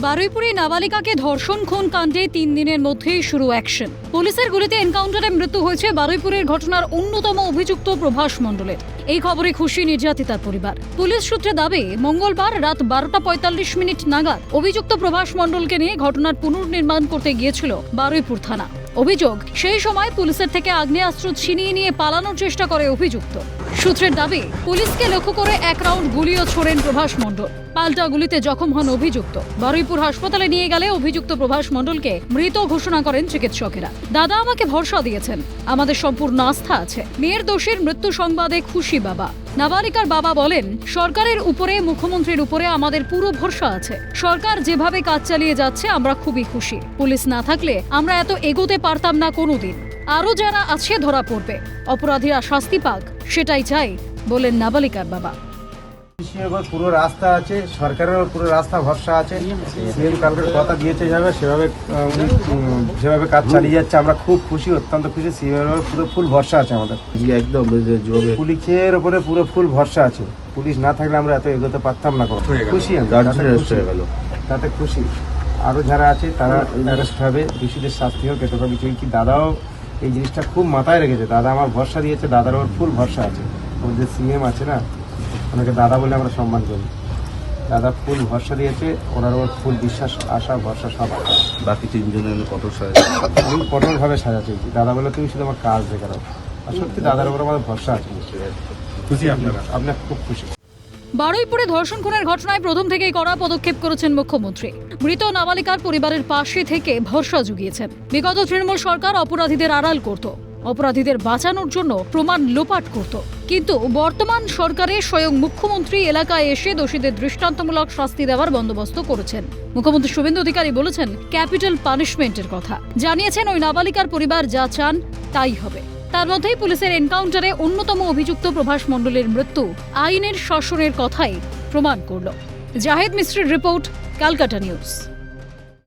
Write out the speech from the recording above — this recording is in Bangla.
বারুইপুরে নাবালিকাকে ধর্ষণ খুন কাণ্ডে 3 দিনের মধ্যেই শুরু অ্যাকশন। পুলিশের গুলিতে এনকাউন্টারে মৃত্যু হয়েছে বারুইপুরের ঘটনার অন্যতম অভিযুক্ত প্রভাস মণ্ডলের। এই খবরে খুশি নির্যাতিতার পরিবার। পুলিশ সূত্রে দাবি, মঙ্গলবার রাত 12:45 নাগাদ অভিযুক্ত প্রভাস মণ্ডলকে নিয়ে ঘটনার পুনর্নির্মাণ করতে গিয়েছিল বারুইপুর থানা। অভিযোগ, সেই সময় পুলিশের থেকে আগ্নেয়াস্ত্র ছিনিয়ে নিয়ে পালানোর চেষ্টা করে অভিযুক্ত। সূত্রের দাবি, পুলিশকে লক্ষ্য করে 1 রাউন্ড গুলিও ছোড়েন প্রভাস মণ্ডল। পাল্টা গুলিতে জখম হন অভিযুক্ত। বারুইপুর হাসপাতালে নিয়ে গেলে অভিযুক্ত প্রভাস মণ্ডলকে মৃত ঘোষণা করেন চিকিৎসকেরা। দাদা আমাকে ভরসা দিয়েছেন, আমাদের সম্পূর্ণ আস্থা আছে। মেয়ের দোষীর মৃত্যু সংবাদে খুশি বাবা। নাবালিকার বাবা বলেন, সরকারের উপরে, মুখ্যমন্ত্রীর উপরে আমাদের পুরো ভরসা আছে। সরকার যেভাবে কাজ চালিয়ে যাচ্ছে আমরা খুবই খুশি। পুলিশ না থাকলে আমরা এত এগোতে পারতাম না কোনোদিন। আরও যারা আছে ধরা পড়বে, অপরাধীরা শাস্তি পাক, সেটাই চাই বলেন নাবালিকার বাবা। পুরো রাস্তা আছে, সরকারের পুরো রাস্তা ভরসা আছে। সিএম কালকের কথা দিয়েছে সেভাবে উনি যেভাবে কাজ চালিয়ে যাচ্ছে আমরা খুব খুশি, অত্যন্ত খুশি। সিএম পুরো ফুল ভরসা আছে আমাদের, একদম পুলিশের উপরে পুরো ফুল ভরসা আছে। পুলিশ না থাকলে আমরা এত এগোতে পারতাম না। খুশি তাতে খুশি। আরো যারা আছে তারা অ্যারেস্ট হবে, দোষীদের শাস্তি হোক, এটা কিছু কি। দাদাও এই জিনিসটা খুব মাথায় রেখেছে। দাদা আমার ভরসা দিয়েছে, দাদার ওর ফুল ভরসা আছে। ওর যে সিএম আছে না, ওনাকে দাদা বলে আমরা সম্মান করি। দাদা ফুল ভরসা দিয়েছে, ওনার ওর ফুল বিশ্বাস, আশা, ভরসা সব আছে। বাকি 3 জনের আমি কঠোরভাবে সাজা চেয়েছি। দাদা বলে তুমি শুধু আমার কাজ দেখে রাখো। আর সত্যি দাদার উপর আমাদের ভরসা আছে। খুশি আপনারা? আপনার খুব খুশি। বারুইপুরে ধর্ষণ খুনের ঘটনায় প্রথম থেকেই কড়া পদক্ষেপ করেছেন মুখ্যমন্ত্রী। মৃত নাবালিকার পরিবারের পাশে থেকে ভরসা জুগিয়েছেন। বিগত তৃণমূল সরকার অপরাধীদের আড়াল করত, অপরাধীদের বাঁচানোর জন্য প্রমাণ লোপাট করত। কিন্তু বর্তমান সরকারে স্বয়ং মুখ্যমন্ত্রী এলাকায় এসে দোষীদের দৃষ্টান্তমূলক শাস্তি দেওয়ার বন্দোবস্ত করেছেন। মুখ্যমন্ত্রী শুভেন্দু অধিকারী বলেছেন, ক্যাপিটাল পানিশমেন্টের কথা জানিয়েছেন। ওই নাবালিকার পরিবার যা চান তাই হবে। তার মধ্যেই পুলিশের এনকাউন্টারে অন্যতম অভিযুক্ত প্রভাস মণ্ডলের মৃত্যু আইনের শাসনের কথাই প্রমাণ করল। জাহেদ মিস্ত্রির রিপোর্ট, ক্যালকাটা নিউজ।